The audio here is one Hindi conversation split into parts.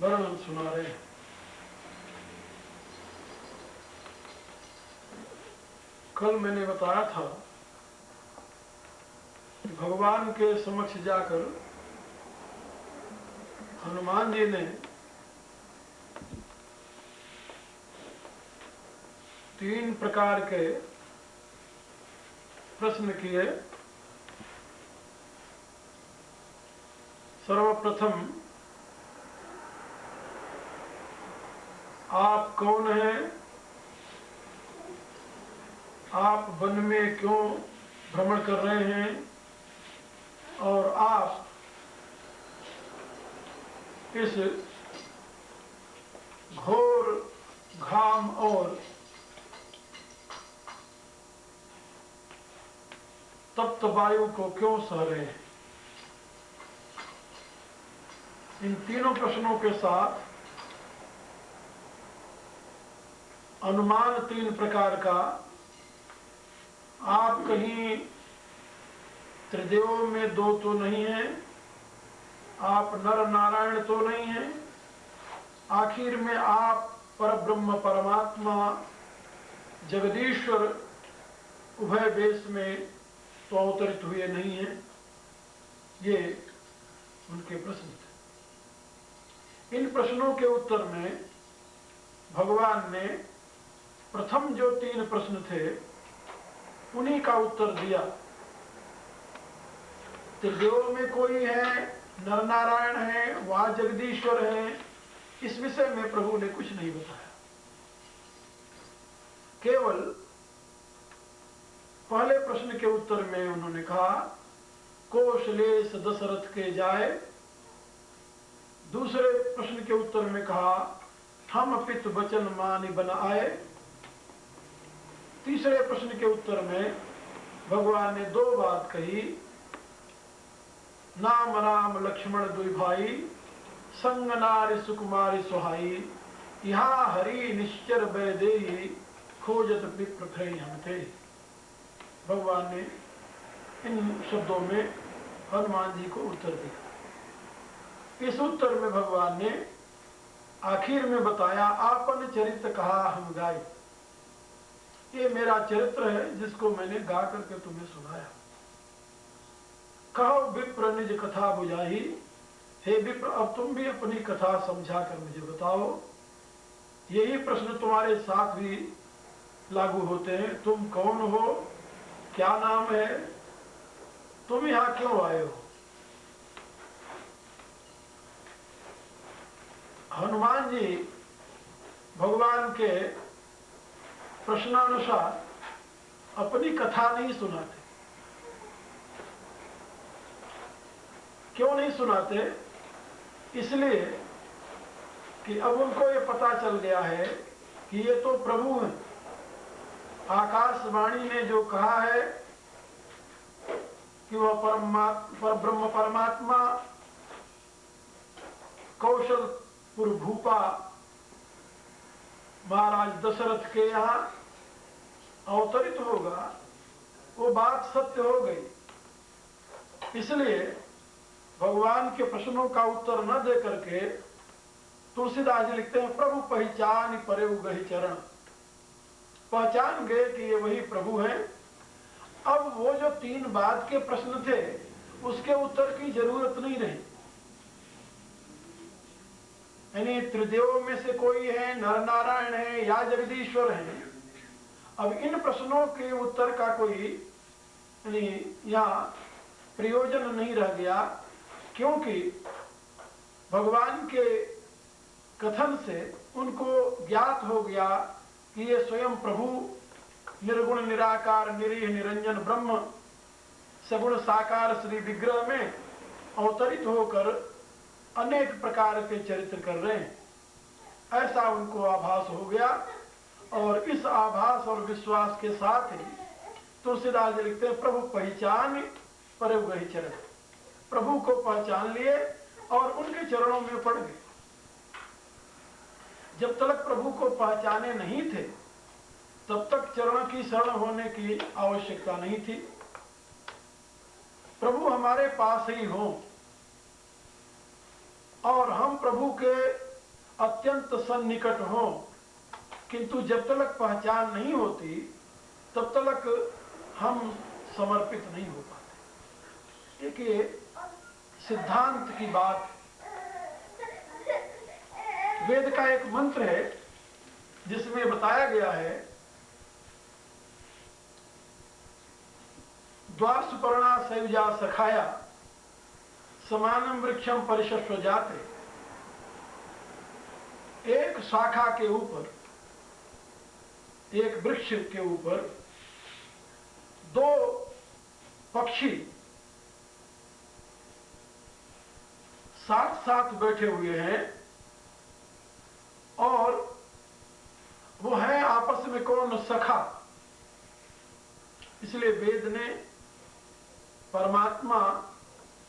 वर्णन सुना रहे हैं। कल मैंने बताया था कि भगवान के समक्ष जाकर हनुमान जी ने 3 प्रकार के प्रश्न किए। सर्वप्रथम, आप कौन हैं? आप वन में क्यों भ्रमण कर रहे हैं? और आप इस घोर घाम और तप्त वायु को क्यों सह रहे हैं? इन तीनों प्रश्नों के साथ अनुमान 3 प्रकार का। आप कहीं त्रिदेव में 2 तो नहीं हैं, आप नर नारायण तो नहीं हैं, आखिर में आप परब्रह्म परमात्मा जगदीश्वर उभय वेश में तो अवतरित हुए नहीं हैं। ये उनके प्रश्न थे। इन प्रश्नों के उत्तर में भगवान ने प्रथम जो 3 प्रश्न थे उन्हीं का उत्तर दिया। त्रिदेव में कोई है, नर नारायण है, वह जगदीश्वर है, इस विषय में प्रभु ने कुछ नहीं बताया। केवल पहले प्रश्न के उत्तर में उन्होंने कहा कौशलेश दशरथ के जाए। दूसरे प्रश्न के उत्तर में कहा हम पित वचन मानि बन आए। तीसरे प्रश्न के उत्तर में भगवान ने 2 बात कही, नाम राम लक्ष्मण दुई भाई, संग नारी सुकुमारी सुहाई, यहाँ हरि निश्चर वैदेही, खोजत विप्र भय हम थे। भगवान ने इन शब्दों में हनुमान जी को उत्तर दिया। इस उत्तर में भगवान ने आखिर में बताया, आपन चरित्र कहा हम गाय। ये मेरा चरित्र है जिसको मैंने गा करके तुम्हें सुनाया। कहो विप्र निज कथा बुझाई। हे विप्र, अब तुम भी अपनी कथा समझा कर मुझे बताओ। यही प्रश्न तुम्हारे साथ भी लागू होते हैं। तुम कौन हो? क्या नाम है? तुम यहां क्यों आए हो? हनुमान जी भगवान के प्रश्नानुसार अपनी कथा नहीं सुनाते। क्यों नहीं सुनाते? इसलिए कि अब उनको ये पता चल गया है कि ये तो प्रभु हैं। आकाशवाणी ने जो कहा है कि वह परब्रह्म परमात्मा कौशलपुर भूपा महाराज दशरथ के यहाँ अवतरित होगा, वो बात सत्य हो गई। इसलिए भगवान के प्रश्नों का उत्तर न दे करके तुलसीदास जी लिखते हैं, प्रभु पहचान परे गहि चरण। पहचान गए कि ये वही प्रभु हैं। अब वो जो 3 बाद के प्रश्न थे उसके उत्तर की जरूरत नहीं रही। यानी त्रिदेव में से कोई है, नर नारायण है या जगदीश्वर है। अब इन प्रश्नों के उत्तर का कोई यहाँ प्रयोजन नहीं रह गया, क्योंकि भगवान के कथन से उनको ज्ञात हो गया कि ये स्वयं प्रभु निर्गुण निराकार निरीह निरंजन ब्रह्म सगुण साकार श्री विग्रह में अवतरित होकर अनेक प्रकार के चरित्र कर रहे हैं। ऐसा उनको आभास हो गया और इस आभास और विश्वास के साथ ही तुलसीदास जी लिखते हैं, प्रभु पहचान पर गहि चरण। प्रभु को पहचान लिए और उनके चरणों में पड़ गए। जब तक प्रभु को पहचाने नहीं थे तब तक चरण की शरण होने की आवश्यकता नहीं थी। प्रभु हमारे पास ही हो और हम प्रभु के अत्यंत सन्निकट हो, किंतु जब तक पहचान नहीं होती तब तक हम समर्पित नहीं हो पाते। एक ये सिद्धांत की बात, वेद का एक मंत्र है जिसमें बताया गया है, द्वासुपर्णा सयुजा सखाया समानम वृक्षम परिशस्व जाते। एक शाखा के ऊपर, एक वृक्ष के ऊपर दो पक्षी साथ साथ बैठे हुए हैं और वो है आपस में कौन? सखा। इसलिए वेद ने परमात्मा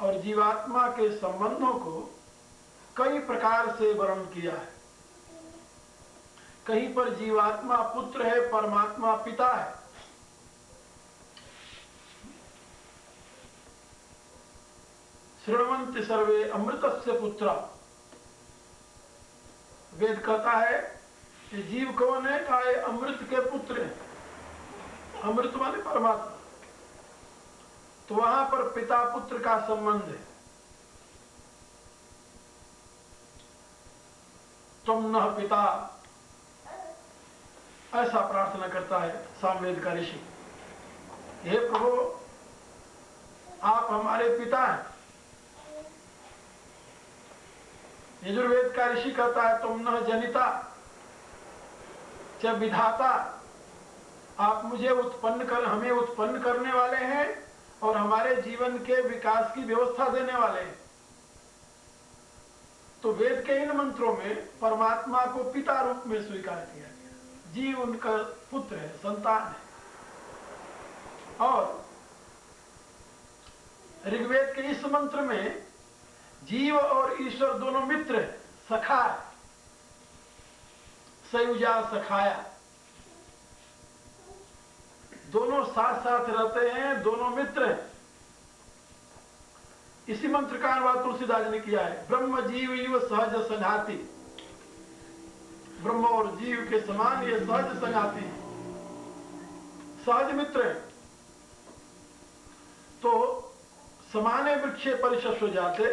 और जीवात्मा के संबंधों को कई प्रकार से वर्णन किया है। कहीं पर जीवात्मा पुत्र है, परमात्मा पिता है। शृण्वन्ति सर्वे अमृतस्य पुत्रा। वेद कहता है कि जीव कौन है? कहा है अमृत के पुत्र है। अमृत माने परमात्मा। तो वहां पर पिता पुत्र का संबंध है। तुम न पिता, ऐसा प्रार्थना करता है सामवेद का ऋषि। हे प्रभु, आप हमारे पिता हैं। यजुर्वेद का ऋषि कहता है तुम न जनिता च विधाता। आप मुझे हमें उत्पन्न करने वाले हैं और हमारे जीवन के विकास की व्यवस्था देने वाले हैं। तो वेद के इन मंत्रों में परमात्मा को पिता रूप में स्वीकार किया गया। जीव उनका पुत्र है, संतान है। और ऋग्वेद के इस मंत्र में जीव और ईश्वर दोनों मित्र है, सखा है। सयुजा सखाया, दोनों साथ साथ रहते हैं, दोनों मित्र हैं। इसी मंत्र का अनुवाद तुलसीदास ने किया है, ब्रह्म जीव युव सहज संघाती। ब्रह्म और जीव के समान ये सहज संघाती, सहज मित्र है। तो समाने वृक्षे परिशस्व जाते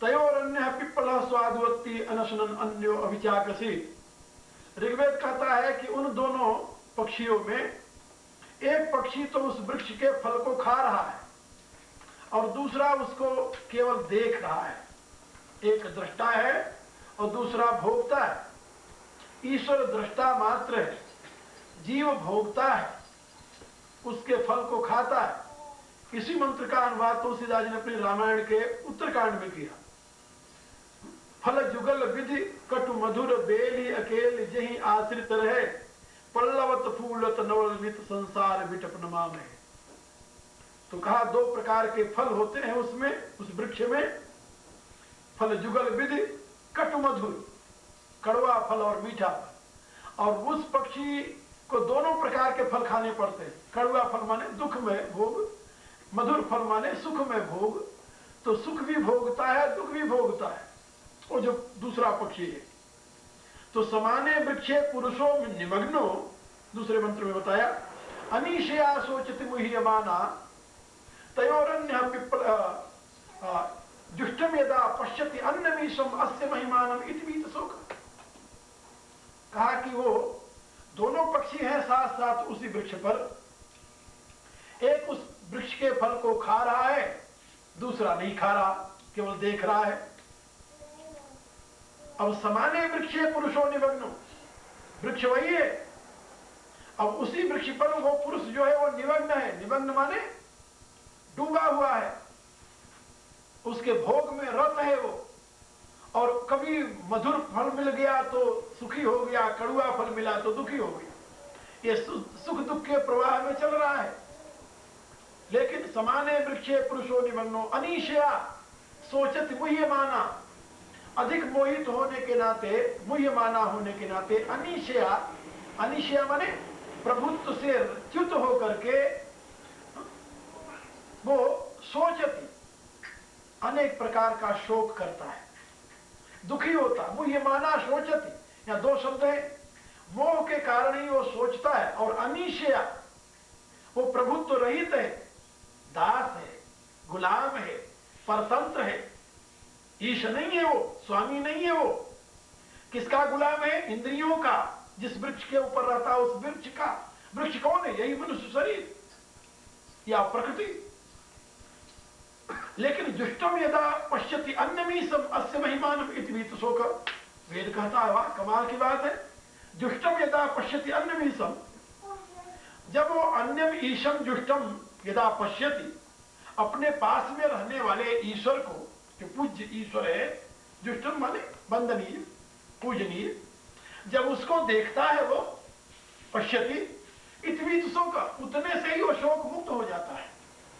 तयोरन्य पिप्पल स्वादुवत्ति अनशनन अन्यो अभिचाकसी। ऋग्वेद कहता है कि उन दोनों पक्षियों में एक पक्षी तो उस वृक्ष के फल को खा रहा है और दूसरा उसको केवल देख रहा है। एक दृष्टा है और दूसरा भोक्ता है। ईश्वर दृष्टा मात्र है, जीव भोक्ता है, उसके फल को खाता है। इसी मंत्र का अनुवाद तुलसीदास ने अपने रामायण के उत्तरकांड में किया। फल जुगल विधि कटु मधुर बेली अकेल जही आश्रित रहे, पल्लवत फूलत नवल नित संसार विटप नमा में। तो कहा दो प्रकार के फल होते हैं उसमें, उस वृक्ष में। फल जुगल विधि कटु मधुर, कड़वा फल और मीठा फल। और उस पक्षी को दोनों प्रकार के फल खाने पड़ते हैं। कड़वा फल माने दुख में भोग, मधुर फल माने सुख में भोग। तो सुख भी भोगता है, दुख भी भोगता है वो जो दूसरा पक्षी है। तो समाने वृक्षे पुरुषों में निमग्नो, दूसरे मंत्र में बताया, अनीशया सोचति मुह्यमाना तयोरन्य पिप्पल जुष्टम यदा पश्यति अन्नमीशम अस्य महिमानम इति बीत शोक। कहा कि वो दोनों पक्षी हैं साथ साथ उसी वृक्ष पर। एक उस वृक्ष के फल को खा रहा है, दूसरा नहीं खा रहा, केवल देख रहा है। अब समाने वृक्षे पुरुषों निमग्नो, वृक्ष वही है। अब उसी वृक्ष पर वो पुरुष जो है वो निमग्न है। निमग्न माने डूबा हुआ है, उसके भोग में रत है वो। और कभी मधुर फल मिल गया तो सुखी हो गया, कड़ुआ फल मिला तो दुखी हो गया। ये सुख दुख के प्रवाह में चल रहा है। लेकिन समाने वृक्षे पुरुषो निमग्नो अनीशया सोचत मुह्यमाना, अधिक मोहित होने के नाते, मुह्यमाना होने के नाते, अनीशया, अनीशया माने प्रभुत्व से च्युत होकर के वो सोचती, अनेक प्रकार का शोक करता है। दुखी होता, मुह्यमाना शोचति, या दो शब्द है। मोह के कारण ही वो सोचता है, और अनिशया, वो प्रभुत्व रहित है, दास है, गुलाम है, परतंत्र है, ईश नहीं है, वो स्वामी नहीं है। वो किसका गुलाम है? इंद्रियों का। जिस वृक्ष के ऊपर रहता है उस वृक्ष का। वृक्ष कौन है? यही मनुष्य शरीर या प्रकृति। लेकिन दुष्टम यदा पश्यति अन्यमीशम अस्य महिमानम इति भीत शोक, वेद कहता है, वाह कमाल की बात है। दुष्टम यदा पश्यति अन्यमीशम, जब वो अन्यम ईशम दुष्टम यदा पश्यति, अपने पास में रहने वाले ईश्वर को, जो पूज्य ईश्वर है, दुष्टम माने वंदनीय, पूजनीय, जब उसको देखता है वो, पश्यति इतवीत शोक, उतने से ही वो शोक मुक्त हो जाता है,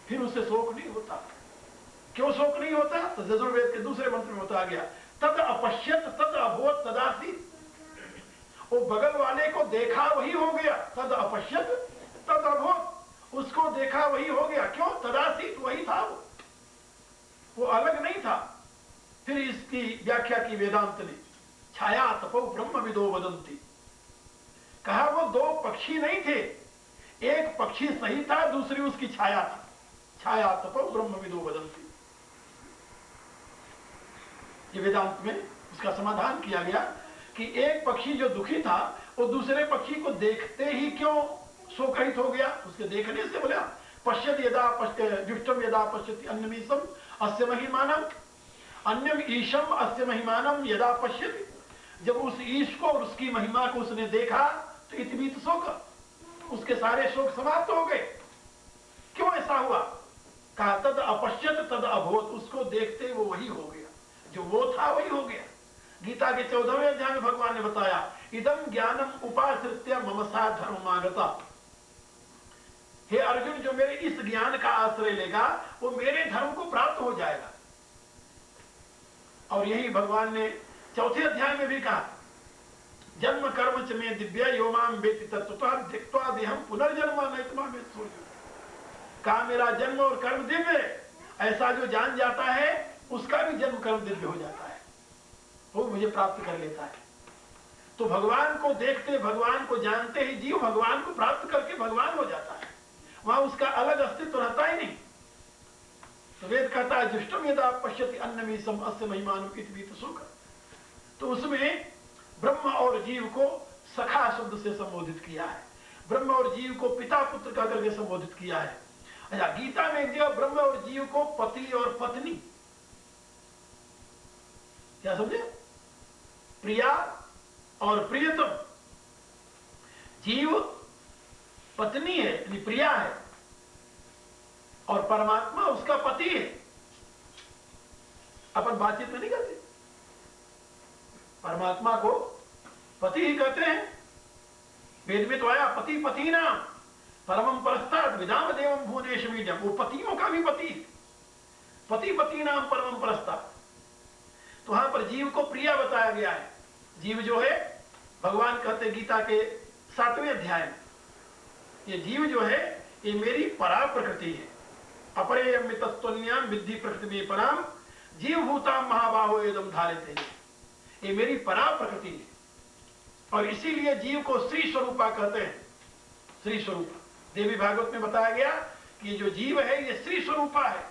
फिर उसे शोक नहीं होता। क्यों शोक नहीं होता? तो यजुर्वेद के दूसरे मंत्र में बताया गया, तद अपश्यत तद अभूत तदासी, वो बगल वाले को देखा वही हो गया, तद अपश्यत तद अभूत, उसको देखा वही हो गया। क्यों? तदासी, वही था वो अलग नहीं था। फिर इसकी व्याख्या की वेदांत ने, छाया तपो ब्रह्म विदो वदंती, कहा वो दो पक्षी नहीं थे, एक पक्षी सही था, दूसरी उसकी छाया थी। छाया तपो ब्रह्म विदो वदंती, ये वेदांत में उसका समाधान किया गया कि एक पक्षी जो दुखी था, वो दूसरे पक्षी को देखते ही क्यों शोकरहित हो गया? उसके देखने से बोला, पश्यत यदा जुष्टम यदा पश्यति अन्यमीशम अस्य महिमानम, अन्यम ईशम अस्य महिमानम यदा पश्यति, जब उस ईश को और उसकी महिमा को उसने देखा तो इतवीत शोक, उसके सारे शोक समाप्त हो गए। क्यों ऐसा हुआ? कहा तद अपश्यत तद अभूत, उसको देखते वो वही हो गया, जो वो था वही हो गया। गीता के 14वें अध्याय में भगवान ने बताया, इदम ज्ञानम उपाश्रित्य मम सा धर्मागता, हे अर्जुन, जो मेरे इस ज्ञान का आश्रय लेगा वो मेरे धर्म को प्राप्त हो जाएगा। और यही भगवान ने चौथे अध्याय में भी कहा, जन्म कर्म च में दिव्य यो माम वेति तत्वतः त्यक्त्वा देहम पुनर्जन्म नैतमा में सोच, कहा मेरा जन्म और कर्म दिव्य, ऐसा जो जान जाता है उसका भी जन्म कर्म दिव्य हो जाता है, वो मुझे प्राप्त कर लेता है। तो भगवान को देखते, भगवान को जानते ही जीव भगवान को प्राप्त करके भगवान हो जाता है, वहां उसका अलग अस्तित्व रहता ही नहीं। तो वेद कहता है दुष्टम यदा पश्यति अन्यमीशम अस्य महिमानम इतवीत शोक, तो उसमें ब्रह्म और जीव को सखा शब्द से संबोधित किया है, ब्रह्म और जीव को पिता पुत्र का करके संबोधित किया है। अच्छा, गीता में एक जगह ब्रह्म और जीव को पति और पत्नी, क्या समझे? प्रिया और प्रियतम, जीव पत्नी है यानी प्रिया है, और परमात्मा उसका पति है। अपन बातचीत में नहीं करते, परमात्मा को पति ही कहते हैं। वेद में तो आया पति पति नाम परमम परस्ताद विदाम देवम भुवनेश मीडियम, वो पतियों का भी पति, पति पति नाम परमम परस्ताद। तो वहां पर जीव को प्रिया बताया गया है। जीव जो है, भगवान कहते गीता के 7वें अध्याय में, ये जीव जो है ये मेरी परा प्रकृति है, अपरेयम तत्वन्याम विद्धि प्रकृति में पराम जीव भूताम महाबाहो एदम धारिते, ये मेरी परा प्रकृति है। और इसीलिए जीव को श्री स्वरूपा कहते हैं। श्री स्वरूपा देवी भागवत में बताया गया कि ये जो जीव है ये श्री स्वरूपा है,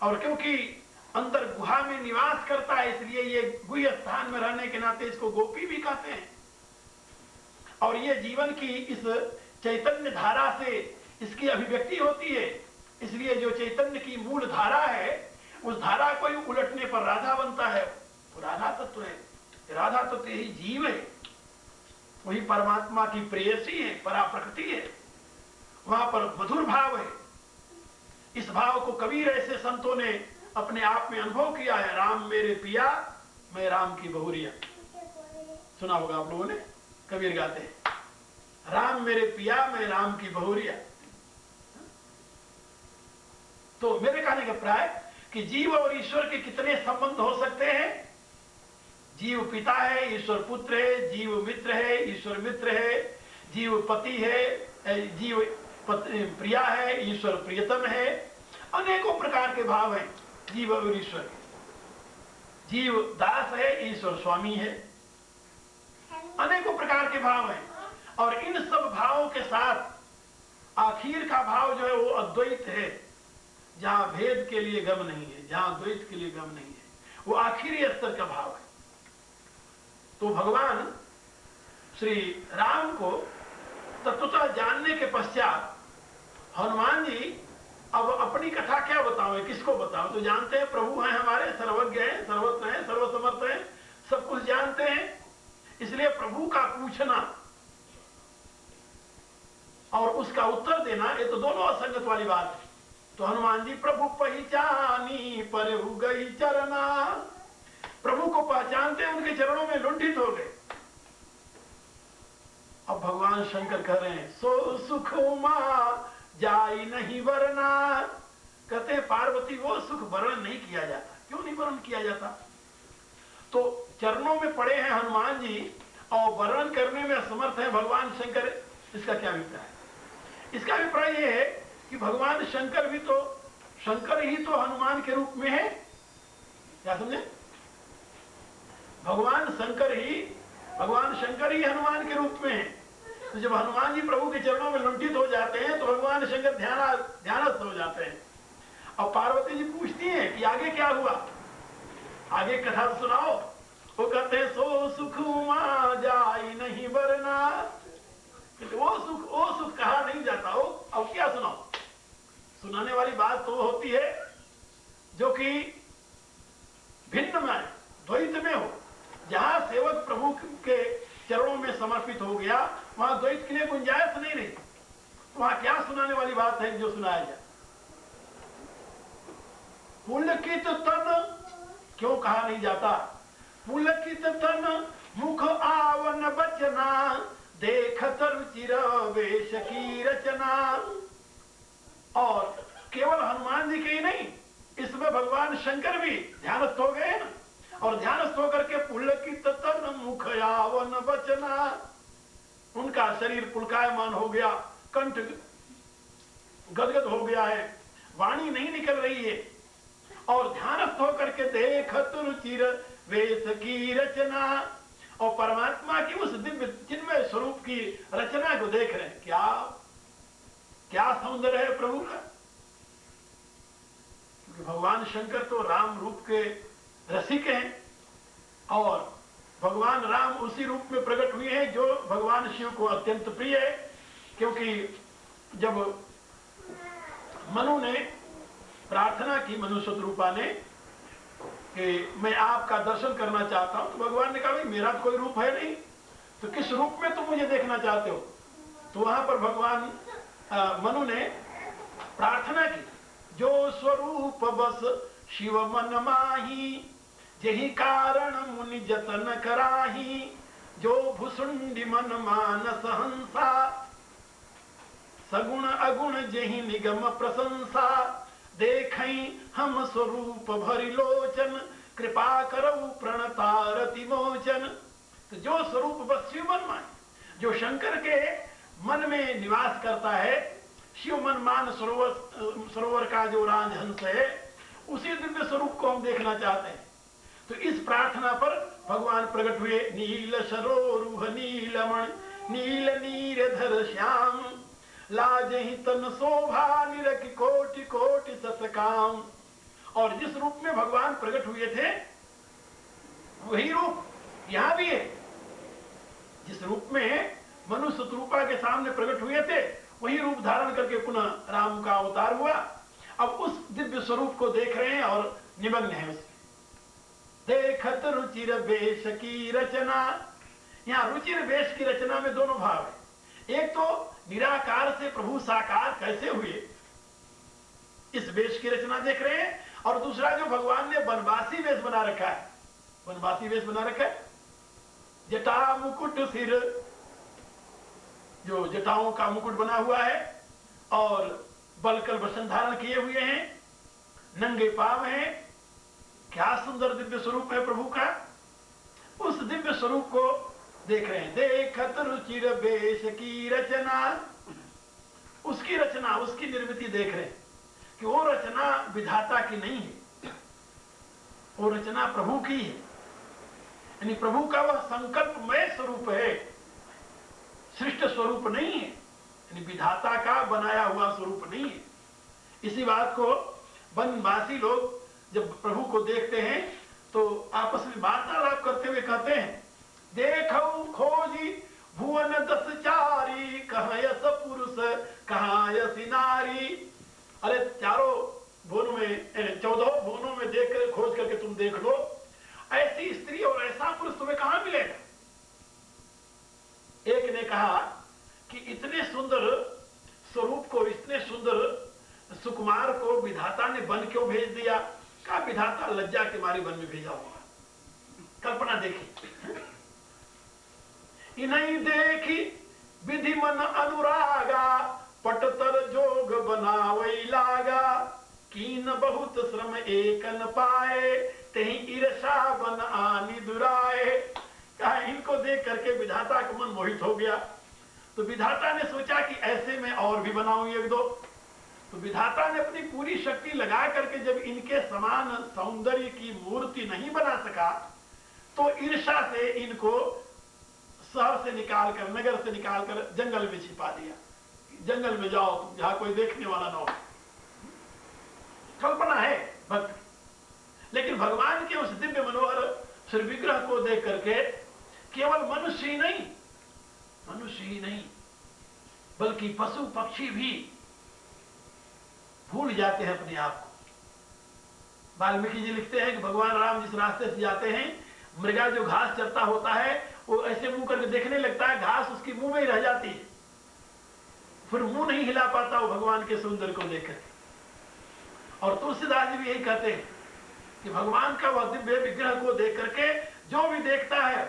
और क्योंकि अंदर गुहा में निवास करता है इसलिए ये गुह्य स्थान में रहने के नाते इसको गोपी भी कहते हैं। और ये जीवन की इस चैतन्य धारा से इसकी अभिव्यक्ति होती है, इसलिए जो चैतन्य की मूल धारा है उस धारा को ही उलटने पर राधा बनता है। वो राधा तत्व है, राधा तत्व ही जीव है, वही परमात्मा की प्रेयसी है, परा प्रकृति है, वहां पर मधुर भाव है। इस भाव को कबीर ऐसे संतों ने अपने आप में अनुभव किया है। राम मेरे पिया मैं राम की बहुरिया, सुना होगा आप लोगों ने, कबीर गाते हैं, राम मेरे पिया मैं राम की बहुरिया। तो मेरे कहने का प्राय कि जीव और ईश्वर के कितने संबंध हो सकते हैं। जीव पिता है, ईश्वर पुत्र है, जीव मित्र है, ईश्वर मित्र है, जीव पति है, जीव प्रिया है, ईश्वर प्रियतम है। अनेकों प्रकार के भाव हैं जीव और ईश्वर के। जीव दास है, ईश्वर स्वामी है। अनेकों प्रकार के भाव हैं और इन सब भावों के साथ आखिर का भाव जो है वो अद्वैत है, जहां भेद के लिए गम नहीं है, जहां द्वैत के लिए गम नहीं है, वो आखिरी स्तर का भाव है। तो भगवान श्री राम को तत्वतः जानने के पश्चात हनुमान जी अब अपनी कथा क्या बताओ, किसको बताओ? तो जानते हैं प्रभु हैं हमारे, सर्वज्ञ हैं, सर्वत्र हैं, सर्वसमर्थ हैं, सब कुछ जानते हैं, इसलिए प्रभु का पूछना और उसका उत्तर देना ये तो दोनों असंगत वाली बात है। तो हनुमान जी प्रभु पहचानी पर हो गई चरना, प्रभु को पहचानते उनके चरणों में लुंठित हो गए। अब भगवान शंकर कह रहे हैं सो सुख मा जाई नहीं वरना, कहते पार्वती वो सुख वर्णन नहीं किया जाता। क्यों नहीं वर्णन किया जाता? तो चरणों में पड़े हैं हनुमान जी और वर्णन करने में असमर्थ है भगवान शंकर, इसका क्या अभिप्राय? इसका अभिप्राय यह है कि भगवान शंकर भी तो, शंकर ही तो हनुमान के रूप में है, क्या समझे? भगवान शंकर ही हनुमान के रूप में है। तो जब हनुमान जी प्रभु के चरणों में लुंठित हो जाते हैं तो भगवान शंकर ध्यानस्थ हो जाते हैं। अब पार्वती जी पूछती हैं कि आगे क्या हुआ, आगे कथा सुनाओ। वो कहते हैं सो सुख मा जाई नहीं वरना, वो सुख कहा नहीं जाता हो। अब क्या सुनाओ? सुनाने वाली बात तो होती है जो कि भिन्न में, द्वैत में हो। जहां सेवक प्रभु के चरणों में समर्पित हो गया वहां द्वैत के लिए गुंजाइश नहीं रही। वहां क्या सुनाने वाली बात है जो सुनाया जाए? पुलकित तन क्यों कहा नहीं जाता? पुलकित तन मुख आवन बचना, देखत रुचिर वेश की रचना। और केवल हनुमान जी के ही नहीं, इसमें भगवान शंकर भी ध्यानस्थ हो गए ना, और ध्यानस्थ होकर के पुलकित तन मुख आवन बचना, उनका शरीर पुलकायमान हो गया, कंठ गदगद हो गया है, वाणी नहीं निकल रही है, और ध्यानस्थ होकर के देखत रुचिर वेश की रचना, और परमात्मा की उस दिव्य चिन्मय स्वरूप की रचना को देख रहे हैं। क्या सौंदर्य है प्रभु का। क्योंकि भगवान शंकर तो राम रूप के रसिक हैं और भगवान राम उसी रूप में प्रकट हुए हैं जो भगवान शिव को अत्यंत प्रिय है। क्योंकि जब मनु ने प्रार्थना की, मनु शत्रुपा ने, कि मैं आपका दर्शन करना चाहता हूं, तो भगवान ने कहा भाई मेरा तो कोई रूप है नहीं, तो किस रूप में तुम मुझे देखना चाहते हो? तो वहां पर भगवान मनु ने प्रार्थना की, जो स्वरूप बस शिव मन माही, यही कारण मुनि जतन कराही, जो भुसुंडी मन मानस हंसा, सगुण अगुण जही निगम प्रशंसा, देखई हम स्वरूप भरि लोचन, कृपा करऊ प्रणतारति मोचन। तो जो स्वरूप बस शिव मन मान, जो शंकर के मन में निवास करता है, शिव मन मान सरोवर का जो राजहंस है, उसी दिव्य स्वरूप को हम देखना चाहते हैं। तो इस प्रार्थना पर भगवान प्रकट हुए। नील सरोरुह नीलमण, नील नीरधर श्याम, लाजहि तन शोभा निरख कोटि कोटि सतकाम। और जिस रूप में भगवान प्रकट हुए थे वही रूप यहां भी है। जिस रूप में मनु शत्रुपा के सामने प्रकट हुए थे वही रूप धारण करके पुनः राम का अवतार हुआ। अब उस दिव्य स्वरूप को देख रहे हैं और निमग्न है उसमें। देखत रुचिर वेश की रचना, यहाँ रुचिर वेश की रचना में दोनों भाव है। एक तो निराकार से प्रभु साकार कैसे हुए, इस वेश की रचना देख रहे हैं, और दूसरा जो भगवान ने वनवासी वेश बना रखा है, वनवासी वेश बना रखा है, जटा मुकुट सिर, जो जटाओं का मुकुट बना हुआ है और बलकल वसन धारण किए हुए हैं, नंगे पांव हैं। क्या सुंदर दिव्य स्वरूप है प्रभु का। उस दिव्य स्वरूप को देख रहे हैं। देखत रुचिर वेश की रचना, उसकी रचना, उसकी निर्मिति देख रहे हैं कि वो रचना विधाता की नहीं है, वो रचना प्रभु की है, यानी प्रभु का वह संकल्पमय स्वरूप है, सृष्ट स्वरूप नहीं है, यानी विधाता का बनाया हुआ स्वरूप नहीं है। इसी बात को वनवासी लोग जब प्रभु को देखते हैं तो आपस में वार्तालाप करते हुए कहते हैं, देखो खोजी भुवन दस चारी, कहाँ यस पुरुष कहाँ यसी नारी। अरे चारों भुवनों में 14 भुवनों में देख कर खोज करके तुम देख लो, ऐसी स्त्री और ऐसा पुरुष तुम्हें कहां मिलेगा। एक ने कहा कि इतने सुंदर स्वरूप को, इतने सुंदर सुकुमार को विधाता ने वन क्यों भेज दिया। कहा विधाता लज्जा के मारे वन में भेजा होगा। कल्पना देखी, इन्हीं देखी विधि मन अनुरागा, पटतर जोग बनावई लागा, कीन बहुत श्रम एक न पाए, तही ईर्षा बन आनी दुराए। कहा इनको देख करके विधाता का मन मोहित हो गया। तो विधाता ने सोचा कि ऐसे में और भी बनाऊं एक दो। तो विधाता ने अपनी पूरी शक्ति लगा करके जब इनके समान सौंदर्य की मूर्ति नहीं बना सका, तो ईर्षा से इनको शहर से निकालकर, नगर से निकालकर जंगल में छिपा दिया। जंगल में जाओ तुम, जहां कोई देखने वाला ना हो। कल्पना है भक्त, लेकिन भगवान के उस दिव्य मनोहर श्री विग्रह को देख करके केवल मनुष्य ही नहीं बल्कि पशु पक्षी भी भूल जाते हैं अपने आप को। वाल्मीकि जी लिखते हैं कि भगवान राम जिस रास्ते से जाते हैं, मृगा जो घास चरता होता है वो ऐसे मुंह करके देखने लगता है, घास उसकी मुंह में ही रह जाती है, फिर मुंह नहीं हिला पाता वो भगवान के सौंदर्य को देखकर। और तुलसीदास जी भी यही कहते हैं कि भगवान का वह दिव्य विग्रह को देख करके जो भी देखता है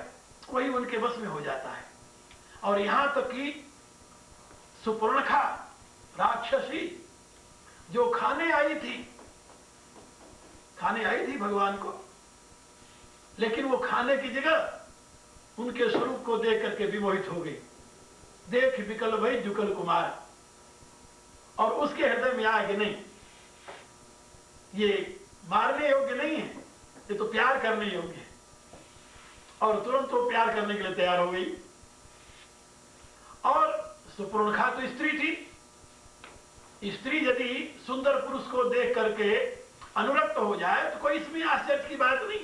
वही उनके बस में हो जाता है। और यहां तक कि सुपर्णखा राक्षसी जो खाने आई थी भगवान को, लेकिन वो खाने की जगह उनके स्वरूप को देख करके विमोहित हो गई। देख विकल भई जुकल कुमार, और उसके हृदय में आ कि नहीं ये मारने योग्य नहीं है, ये तो प्यार करने योग्य है। और तुरंत वो प्यार करने के लिए तैयार हो गई। और सुपर्णखा तो स्त्री थी। स्त्री यदि सुंदर पुरुष को देख करके अनुरक्त हो जाए तो कोई इसमें आश्चर्य की बात नहीं।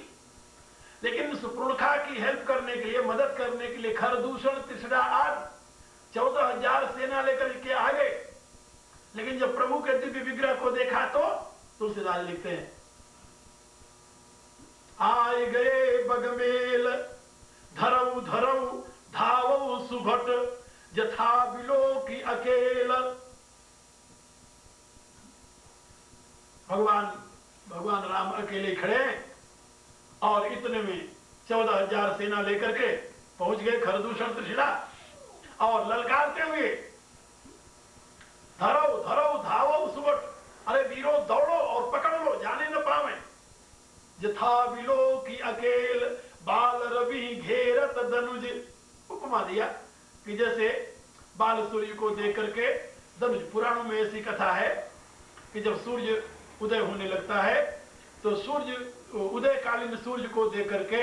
लेकिन सुपर्णखा की हेल्प करने के लिए, मदद करने के लिए खरदूषण त्रिषणा आदि 14,000 सेना लेकर के आ गए। लेकिन जब प्रभु के दिव्य विग्रह को देखा तो तुलसीदास लिखते हैं, आए गए बगमेल धरऊ धावऊ सुभट, जथा बिलो की अकेल। भगवान राम अकेले खड़े और इतने में 14,000 सेना लेकर के पहुंच गए खरदूषण त्रिशिला, और ललकारते हुए धरो धावो सुबट, अरे वीरो दौड़ो और पकड़ लो, जाने न पावे। जथा बिलो की अकेल बाल रवि घेरत धनुज। उपमा दिया कि जैसे बाल सूर्य को देख करके धनुज। पुराणों में ऐसी कथा है कि जब सूर्य उदय होने लगता है तो उदयकालीन सूर्य को देख करके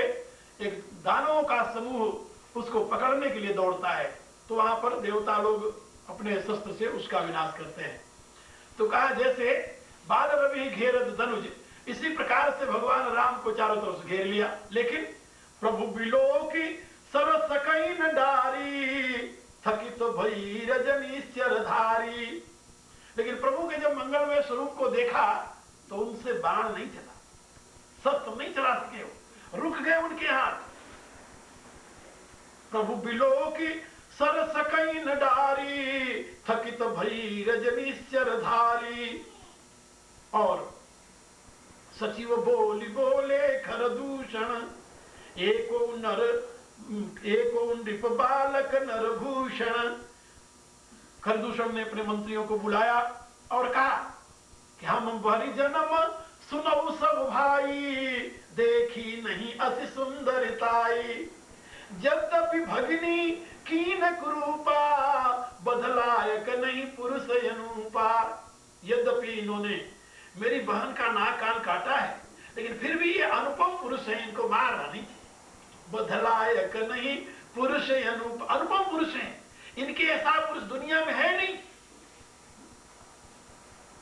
एक दानवों का समूह उसको पकड़ने के लिए दौड़ता है, तो वहां पर देवता लोग अपने शस्त्र से उसका विनाश करते हैं। तो कहा जैसे बाल रवि घेरत धनुज, इसी प्रकार से भगवान राम को चारों तरफ से घेर लिया। लेकिन प्रभु बिलो की सर सकई न डारी, थकित भई रजनीश्वर धारी। लेकिन प्रभु के जब मंगलमय स्वरूप को देखा तो उनसे बाण नहीं चला, शस्त्र नहीं चला सके, रुक गए उनके हाथ। प्रभु बिलो की सर सकई न डारी, थकित भई रजनीश्वर धारी। और सचिव बोले खरदूषण, एको नृप बालक नरभूषण। खरदूषण ने अपने मंत्रियों को बुलाया और कहा कि हम भरी जन्म सुनऊ सब भाई, देखी नहीं अति सुंदरताई। यद्यपि भगिनी कीन कुरूपा, बदलायक नहीं पुरुष अनुपा। यद्यपि इन्होंने मेरी बहन का नाक कान काटा है, लेकिन फिर भी ये अनुपम पुरुष है, इनको मारना नहीं चाहिए। बदलायक नहीं पुरुष अनुपम पुरुष हैं, इनके ऐसा पुरुष दुनिया में है नहीं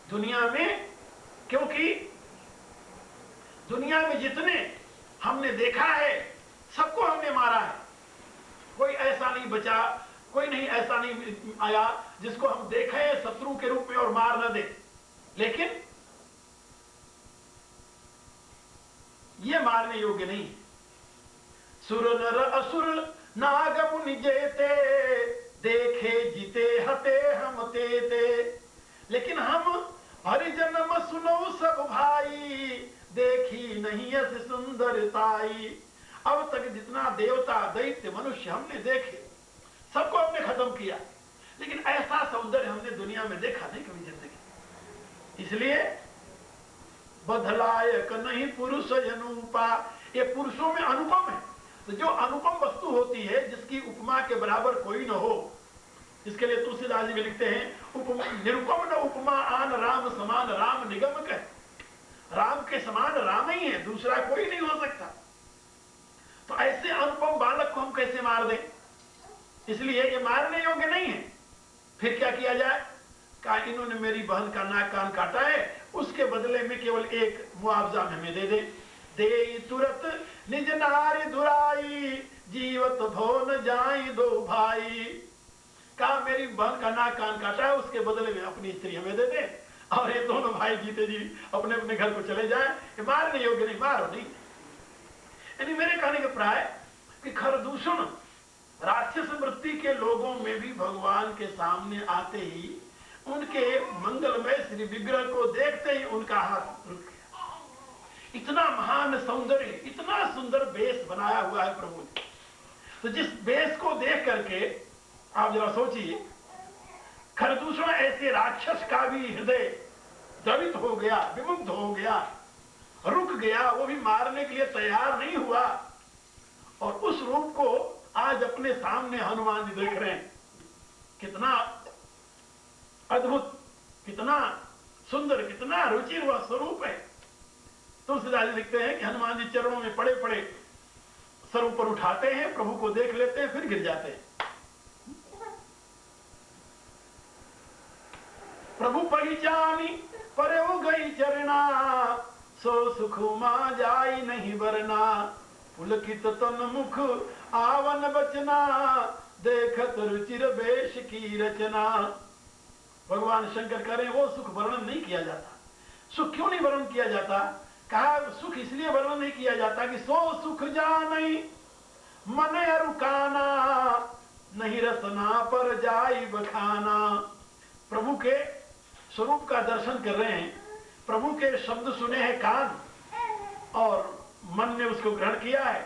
दुनिया में। क्योंकि दुनिया में जितने हमने देखा है सबको हमने मारा है, कोई ऐसा नहीं बचा, कोई नहीं ऐसा नहीं आया जिसको हम देखें शत्रु के रूप में और मार न दे। लेकिन ये मारने योग्य नहीं है। सुर नर असुर नाग मुनि जेते, देखे जीते हते हम तेते। लेकिन हम हरिजन्म सुनो सब भाई, देखी नहीं ऐसी सुंदरताई। अब तक जितना देवता दैत्य मनुष्य हमने देखे सबको हमने खत्म किया, लेकिन ऐसा सौंदर्य हमने दुनिया में देखा नहीं कभी जिंदगी। इसलिए बदलायक नहीं पुरुष अनुपा, ये पुरुषों में अनुपम है। तो जो अनुपम वस्तु होती है जिसकी उपमा के बराबर कोई न हो, इसके लिए तुलसीदास जी भी लिखते हैं निरुपम न उपमा आन राम समान राम निगम कह। राम के समान राम ही है, दूसरा कोई नहीं हो सकता। तो ऐसे अनुपम बालक को हम कैसे मार दें? इसलिए ये मारने योग्य नहीं है। फिर क्या किया जाए? कहा इन्होंने मेरी बहन का नाक कान काटा है, उसके बदले में केवल एक मुआवजा हमें दे दे। दे तुरत निज नारी दुराई, जीवत भो न जाई दो भाई। कहा मेरी बहन का नाक कान काटा है, उसके बदले में अपनी स्त्री हमें दे दे, और ये दोनों भाई जीते जी अपने अपने घर को चले जाए। ये मारने योग्य नहीं, मारो नहीं। यानी मेरे कहने का प्राय कि खरदूषण राक्षस वृत्ति के लोगों में भी भगवान के सामने आते ही, उनके मंगलमय श्री विग्रह को देखते ही उनका हाथ रुक गया। इतना महान सौंदर्य, इतना सुंदर वेश बनाया हुआ है प्रभु ने। तो जिस वेश को देख करके आप जरा सोचिए, खरदूषण ऐसे राक्षस का भी हृदय द्रवित हो गया, विमुग्ध हो गया, रुक गया, वो भी मारने के लिए तैयार नहीं हुआ। और उस रूप को आज अपने सामने हनुमान जी देख रहे हैं। कितना अद्भुत, कितना सुंदर, कितना रुचिर वह स्वरूप है। तुलसीदास जी लिखते हैं कि हनुमान जी चरणों में पड़े पड़े सर ऊपर उठाते हैं, प्रभु को देख लेते हैं, फिर गिर जाते हैं। प्रभु पहचानी परे हो गई चरना, सो सुख मा जाई नहीं बरना। पुलकित तन मुख आवन बचना, देखत रुचिर वेश की रचना। भगवान शंकर कह रहे वो सुख वर्णन नहीं किया जाता। सुख क्यों नहीं वर्णन किया जाता? कहा सुख इसलिए वर्णन नहीं किया जाता कि सो सुख जानी मन अरुकाना, नहीं रसना पर जाई बखाना। प्रभु के स्वरूप का दर्शन कर रहे हैं, प्रभु के शब्द सुने हैं कान, और मन ने उसको ग्रहण किया है,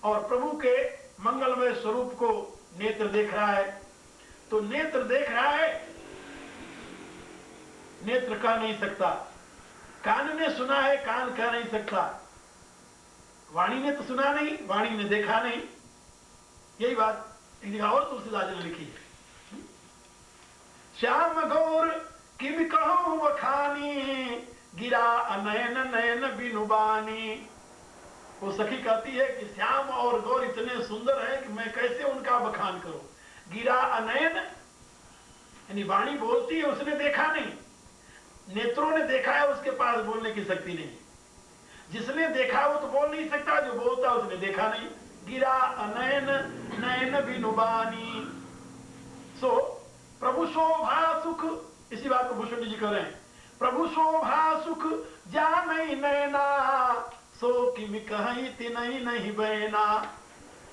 और प्रभु के मंगलमय स्वरूप को नेत्र देख रहा है। तो नेत्र देख रहा है, नेत्र कह नहीं सकता। कान ने सुना है, कान कह नहीं सकता। वाणी ने तो सुना नहीं, वाणी ने देखा नहीं। यही बात एक जगह और तुलसीदास ने लिखी है। श्याम गौर किम कहूं बखानी, गिरा अनयन नयन बिनुबानी। वो सखी कहती है कि श्याम और गौर इतने सुंदर हैं कि मैं कैसे उनका बखान करूं। गिरा अनयन यानी वाणी बोलती है, उसने देखा नहीं। नेत्रों ने देखा है, उसके पास बोलने की शक्ति नहीं। जिसने देखा वो तो बोल नहीं सकता, जो बोलता उसने देखा नहीं। गिरा अनयन नयन बिनुबानी। सो प्रभु शोभा सुख, इसी बात को भूषण जी कह रहे हैं। प्रभु शोभा सुख जा नहीं नैना, सो किम कहीं तिनहि नहीं बहना।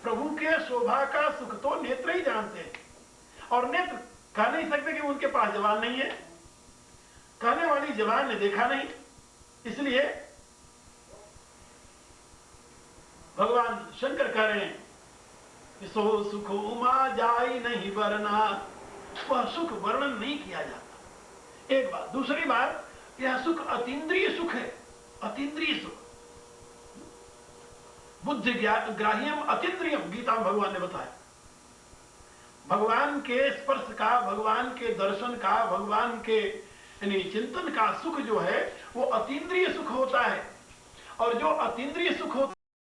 प्रभु के शोभा का सुख तो नेत्र ही जानते हैं, और नेत्र कह नहीं सकते कि उनके पास जवान नहीं है। कहने वाली जवान ने देखा नहीं। इसलिए भगवान शंकर कह रहे हैं कि सो सुख उमा जाई नहीं वरना। वह सुख वर्णन नहीं किया जाता, एक बात। दूसरी बात, यह सुख अतीन्द्रिय सुख है, अतीन्द्रिय सुख। बुद्धि ग्राह्यम अतीन्द्रियम, गीता में भगवान ने बताया। भगवान के स्पर्श का, भगवान के दर्शन का, भगवान के यानी चिंतन का सुख जो है वो अतीन्द्रिय सुख होता है। और जो अतीन्द्रिय सुख होता